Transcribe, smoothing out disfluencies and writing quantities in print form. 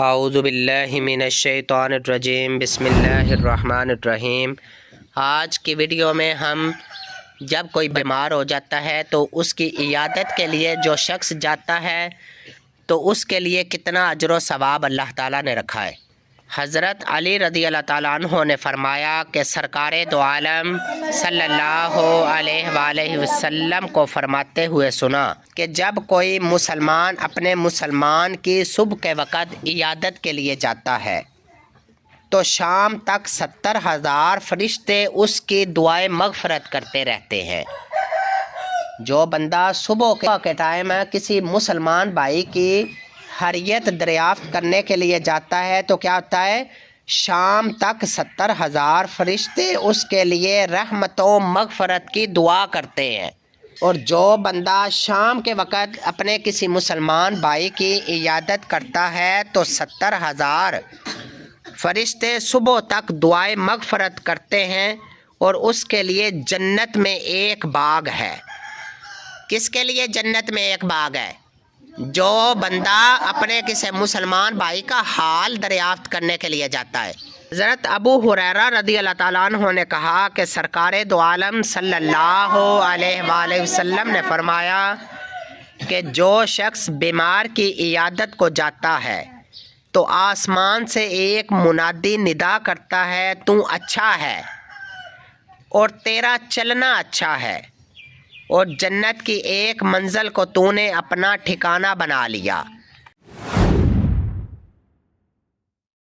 اعوذ باللہ من الشیطان الرجیم بسم اللہ الرحمن الرحیم۔ آج کی ویڈیو میں ہم جب کوئی بیمار ہو جاتا ہے تو اس کی عیادت کے لیے جو شخص جاتا ہے تو اس کے لیے کتنا اجر و ثواب اللہ تعالیٰ نے رکھا ہے۔ حضرت علی رضی اللہ تعالیٰ عنہ نے فرمایا کہ سرکار دو عالم صلی اللہ علیہ وآلہ وسلم کو فرماتے ہوئے سنا کہ جب کوئی مسلمان اپنے مسلمان کی صبح کے وقت عیادت کے لیے جاتا ہے تو شام تک 70,000 فرشتے اس کی دعائیں مغفرت کرتے رہتے ہیں۔ جو بندہ صبح کے ٹائم کسی مسلمان بھائی کی خیریت دریافت کرنے کے لیے جاتا ہے تو کیا ہوتا ہے، شام تک 70,000 فرشتے اس کے لیے رحمت و مغفرت کی دعا کرتے ہیں۔ اور جو بندہ شام کے وقت اپنے کسی مسلمان بھائی کی عیادت کرتا ہے تو 70,000 فرشتے صبح تک دعائیں مغفرت کرتے ہیں اور اس کے لیے جنت میں ایک باغ ہے۔ کس کے لیے جنت میں ایک باغ ہے؟ جو بندہ اپنے کسی مسلمان بھائی کا حال دریافت کرنے کے لیے جاتا ہے۔ حضرت ابو ہریرہ رضی اللہ تعالیٰ عنہ نے کہا کہ سرکار دو عالم صلی اللہ علیہ وآلہ وسلم نے فرمایا کہ جو شخص بیمار کی عیادت کو جاتا ہے تو آسمان سے ایک منادی ندا کرتا ہے، تو اچھا ہے اور تیرا چلنا اچھا ہے اور جنت کی ایک منزل کو تو نے اپنا ٹھکانہ بنا لیا۔